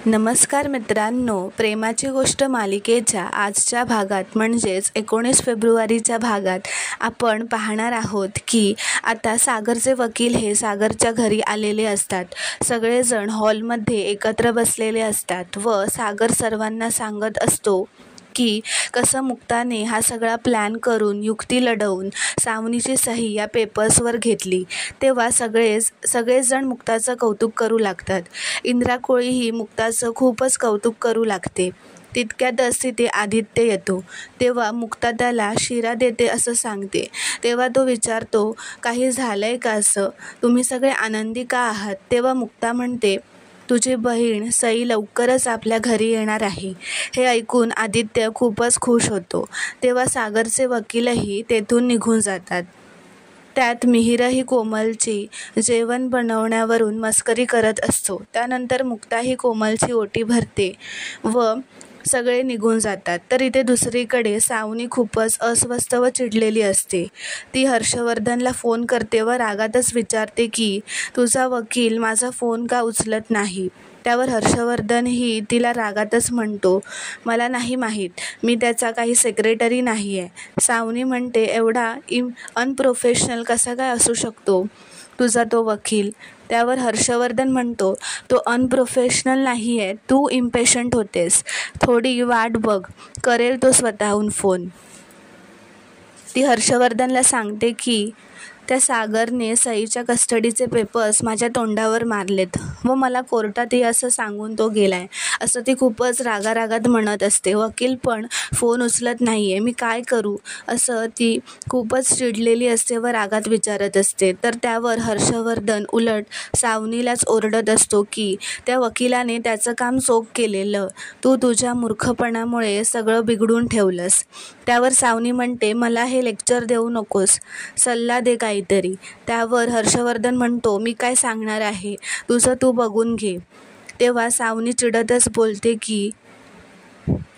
नमस्कार मित्रांनो, प्रेमाची गोष्ट मालिकेच्या आजच्या भागात म्हणजेच 19 फेब्रुवारीच्या भागात आपण पाहणार आहोत की आता सागरचे वकील हे सागरच्या घरी आलेले असतात. सगळेजण हॉलमध्ये एकत्र बसलेले असतात व सागर सर्वांना सांगत असतो की कसं मुक्ताने हा सगळा प्लॅन करून युक्ती लढवून सावनीची सही या पेपर्सवर घेतली. तेव्हा सगळेजण मुक्ताचं कौतुक करू लागतात. इंदिरा कोळीही मुक्ताचं खूपच कौतुक करू लागते. तितक्यातच तिथे आदित्य येतो. तेव्हा मुक्ता त्याला शिरा देते असं सांगते. तेव्हा तो विचारतो, काही झालंय का असं? तुम्ही सगळे आनंदी का आहात? तेव्हा मुक्ता म्हणते, तुझी बहीण सई लवकरच आपल्या घरी येणार आहे. हे ऐकून आदित्य खूपच खुश होतो. तेव्हा सागरचे वकीलही तेथून निघून जातात. त्यात मिहिरही कोमलची जेवण बनवण्यावरून मस्करी करत असतो. त्यानंतर मुक्ताही कोमलची ओटी भरते व सगळे निघून जातात. तर इथे दुसरीकडे सावनी खूपच अस्वस्थ व चिडलेली असते. ती हर्षवर्धनला फोन करते व रागातच विचारते की तुझा वकील माझा फोन का उचलत नाही. त्यावर हर्षवर्धनही तिला रागातच म्हणतो, मला नाही माहीत, मी त्याचा काही सेक्रेटरी नाही आहे. सावनी म्हणते, एवढा अनप्रोफेशनल कसा काय असू शकतो तुझा तो वकील? त्यावर हर्षवर्धन म्हणतो, तो अनप्रोफेशनल नाही आहे, तू इम्पेशंट होतेस. थोडी वाट बघ, करेल तो स्वतःहून फोन. ती हर्षवर्धनला सांगते की त्या सागरने सईच्या कस्टडीचे पेपर्स माझ्या तोंडावर मारलेत व मला कोर्टात ये असं सांगून तो गेलाय, असं ती खूपच रागारागात म्हणत असते. वकील पण फोन उचलत नाही आहे, मी काय करू असं ती खूपच चिडलेली असते व रागात विचारत असते. तर त्यावर हर्षवर्धन उलट सावनीलाच ओरडत असतो की त्या वकिलाने त्याचं काम चोख केलेलं, तू तुझ्या मूर्खपणामुळे सगळं बिघडून ठेवलंस. त्यावर सावनी म्हणते, मला हे लेक्चर देऊ नकोस, सल्ला दे काहीतरी. त्यावर हर्षवर्धन म्हणतो, मी काय सांगणार आहे, तुझं तू बघून घे. तेव्हा सावनी चिडतच बोलते की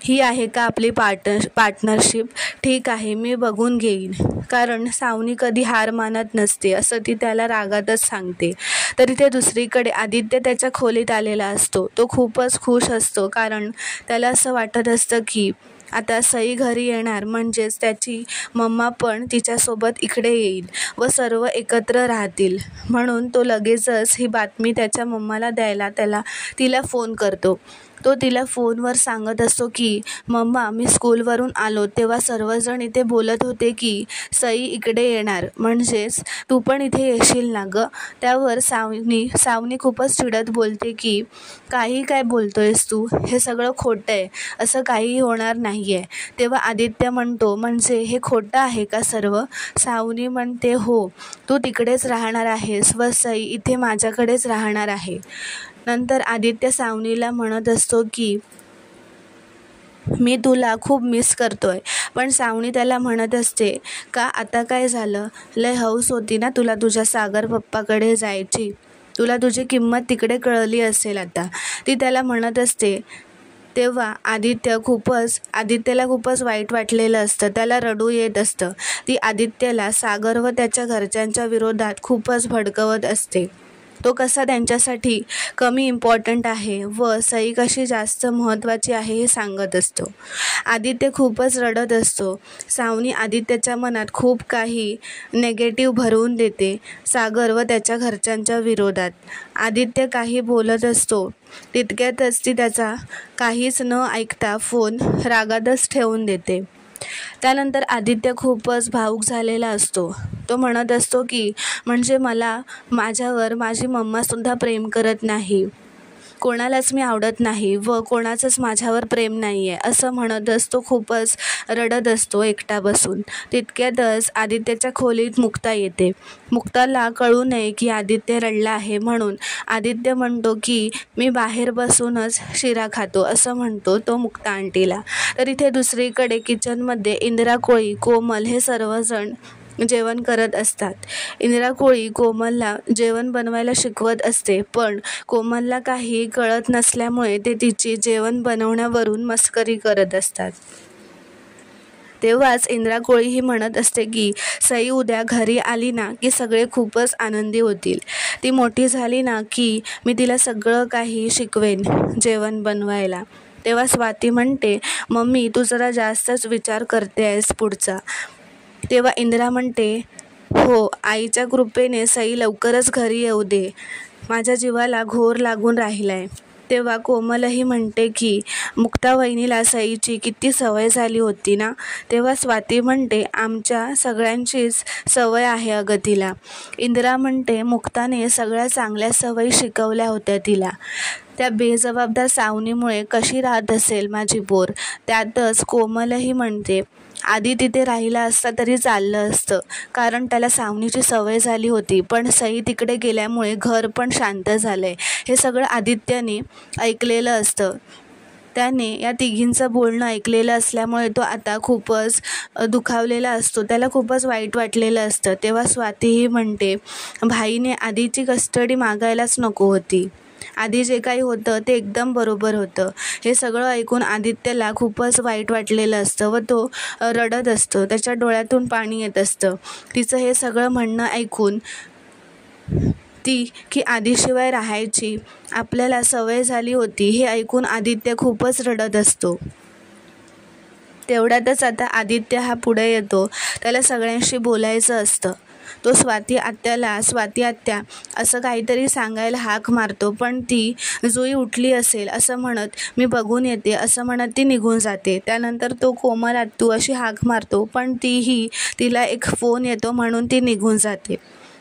ही आहे का आपली पार्टनरशिप? ठीक आहे, मी बघून घेईन. कारण सावनी कधी हार मानत नसते असं ती त्याला रागातच सांगते. तर इथे दुसरीकडे आदित्य त्याच्या खोलीत आलेला असतो. तो खूपच खुश असतो कारण त्याला असं वाटत असतं की आता सई घरी येणार म्हणजेच त्याची मम्मा पण तिच्यासोबत इकडे येईल व सर्व एकत्र राहतील. म्हणून तो लगेचच ही बातमी त्याच्या मम्माला द्यायला तिला फोन करतो. तो तिला फोनवर सांगत असतो की मम्मा, मी स्कूलवरून आलो तेव्हा सर्वजण इथे बोलत होते की सई इकडे येणार, म्हणजेच तू पण इथे येशील ना गं? त्यावर सावनी खूपच चिडत बोलते की काही काय बोलतोयस तू? हे सगळं खोटं आहे, असं काहीही होणार नाही आहे. तेव्हा आदित्य म्हणतो, म्हणजे हे खोटं आहे का सर्व? सावनी म्हणते, हो, तू तिकडेच राहणार आहेस व सई इथे माझ्याकडेच राहणार आहे. नंतर आदित्य सावनीला म्हणत असतो की मी तुला खूप मिस करतोय. पण सावनी त्याला म्हणत असते, का आता काय झालं? लय हौस होती ना तुला तुझ्या सागर पप्पाकडे जायची, तुला तुझी किंमत तिकडे कळली असेल आता, ती त्याला म्हणत असते. तेव्हा आदित्यला खूपच वाईट वाटलेलं असतं. त्याला रडू येत असतं. ती आदित्यला सागर व त्याच्या घरच्यांच्या विरोधात खूपच भडकवत असते. तो कसा त्यांच्यासाठी कमी इम्पॉर्टंट आहे व सई कशी जास्त महत्त्वाची आहे हे सांगत असतो. आदित्य खूपच रडत असतो. सावनी आदित्यच्या मनात खूप काही नेगेटिव्ह भरवून देते सागर व त्याच्या घरच्यांच्या विरोधात. आदित्य काही बोलत असतो. तितक्यातच ती त्याचा काहीच न ऐकता फोन रागातच ठेवून देते. त्यानंतर आदित्य खूपच भावूक झालेला असतो. तो म्हणत असतो की म्हणजे माझ्यावर माझी मम्मासुद्धा प्रेम करत नाही, कोणालाच मी आवडत नाही व कोणाचंच माझ्यावर प्रेम नाही आहे असं म्हणत असतो. खूपच रडत असतो एकटा बसून. तितक्यातच आदित्यच्या खोलीत मुक्ता येते. मुक्ताला कळू नये की आदित्य रडला आहे म्हणून आदित्य म्हणतो की मी बाहेर बसूनच शिरा खातो असं म्हणतो तो मुक्ता आंटीला. तर इथे दुसरीकडे किचनमध्ये इंदिरा कोळी, कोमल हे सर्वजण जेवण करत असतात. इंदिरा कोळी कोमलला जेवण बनवायला शिकवत असते, पण कोमलला काही कळत नसल्यामुळे ते तिची जेवण बनवण्यावरून मस्करी करत असतात. तेव्हाच इंद्रा कोळी ही म्हणत असते की सई उद्या घरी आली ना की सगळे खूपच आनंदी होतील. ती मोठी झाली ना की मी तिला सगळं काही शिकवेन जेवण बनवायला. तेव्हा स्वाती म्हणते, मम्मी तू जरा जास्तच विचार करते आहेस पुढचा. तेव्हा इंदिरा म्हणते, हो, आईच्या कृपेने सई लवकरच घरी येऊ दे, माझ्या जीवाला घोर लागून राहिलाय. तेव्हा कोमलही म्हणते की मुक्ता वहिनीला सईची किती सवय झाली होती ना. तेव्हा स्वाती म्हणते, आमच्या सगळ्यांचीच सवय आहे अगं तिला. इंदिरा म्हणते, मुक्ताने सगळ्या चांगल्या सवयी शिकवल्या होत्या तिला. त्या बेजबाबदार सावनीमुळे कशी राहत असेल माझी पोर. त्यातच कोमलही म्हणते, आधी तिथे राहिला असता तरी चाललं असतं, कारण त्याला सावनीची सवय झाली होती. पण सई तिकडे गेल्यामुळे घर पण शांत झालंय. हे सगळं आदित्यने ऐकलेलं असतं. त्याने या तिघींचं बोलणं ऐकलेलं असल्यामुळे तो आता खूपच दुखावलेला असतो. त्याला खूपच वाईट वाटलेलं असतं. तेव्हा स्वातीही म्हणते, भाईने आधीची कस्टडी मागायलाच नको होती. आधी जे काही होतं ते एकदम बरोबर होतं. हे सगळं ऐकून आदित्यला खूपच वाईट वाटलेलं असतं व तो रडत असतो. त्याच्या डोळ्यातून पाणी येत असतं. तिचं हे सगळं म्हणणं ऐकून ती की आधीशिवाय राहायची आपल्याला सवय झाली होती हे ऐकून आदित्य खूपच रडत असतो. तेवढ्यातच आता आदित्य हा पुढे येतो. त्याला सगळ्यांशी बोलायचं असतं. तो स्वाती आत्या असं काहीतरी सांगायला हाक मारतो, पण ती जुई उठली असेल असं म्हणत मी बघून येते असं म्हणत ती निघून जाते. त्यानंतर तो कोमल आत्तू अशी हाक मारतो, पण तिला एक फोन येतो म्हणून ती निघून जाते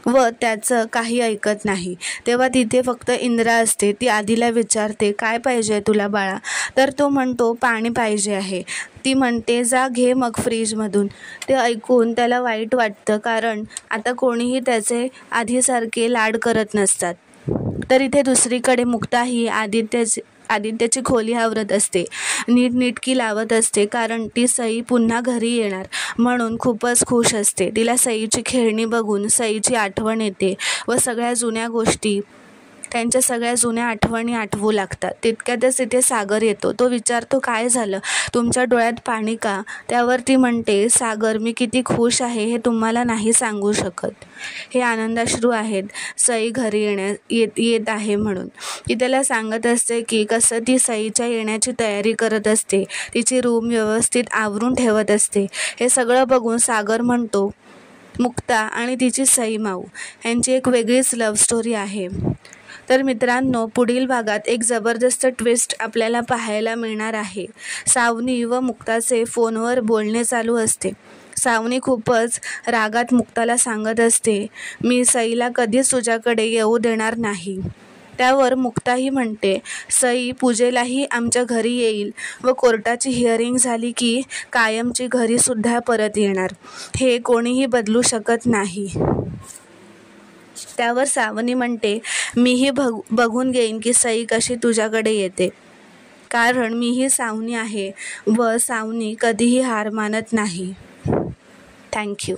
व त्याचं काही ऐकत नाही. तेव्हा तिथे फक्त इंदिरा असते. ती आधीला विचारते, काय पाहिजे तुला बाळा. तर तो म्हणतो, पाणी पाहिजे आहे. ती म्हणते, जा घे मग फ्रीजमधून. ते ऐकून त्याला वाईट वाटतं, कारण आता कोणीही त्याचे आधीसारखे लाड करत नसतात. तर इथे दुसरीकडे मुक्ता ही आदित्याची खोली आवरत असते, नीटनेटकी लावत असते, कारण ती सई पुन्हा घरी येणार म्हणून खूपच खुश असते. तिला सईची खेळणी बघून सईची आठवण येते व त्यांच्या सगळ्या जुन्या आठवणी आठवू लागतात. तितक्यातच तिथे सागर येतो. तो विचारतो, काय झालं, तुमच्या डोळ्यात पाणी का. त्यावर ती म्हणते, सागर मी किती खुश आहे हे तुम्हाला नाही सांगू शकत. हे आनंदाश्रू आहेत सई घरी येत आहे म्हणून. ती त्याला सांगत असते की कसं ती सईच्या येण्याची तयारी करत असते, तिची रूम व्यवस्थित आवरून ठेवत असते. हे सगळं बघून सागर म्हणतो, मुक्ता आणि तिची सई माऊ यांची एक वेगळीच लव्ह स्टोरी आहे. तर मित्रांनो, पुढील भागात एक जबरदस्त ट्विस्ट आपल्याला पाहायला मिळणार आहे. सावनी व मुक्ताचे फोनवर बोलणे चालू असते. सावनी खूपच रागात मुक्ताला सांगत असते, मी सईला कधीच तुझ्याकडे येऊ देणार नाही. त्यावर मुक्ताही म्हणते, सई पूजेलाही आमच्या घरी येईल व कोर्टाची हिअरिंग झाली की कायमची घरीसुद्धा परत येणार. हे कोणीही बदलू शकत नाही. त्यावर सावनी म्हणते, मीही बघून घेईन की सई कशी तुझ्याकडे येते, कारण मीही सावनी आहे व सावनी कधीही हार मानत नाही. थँक्यू.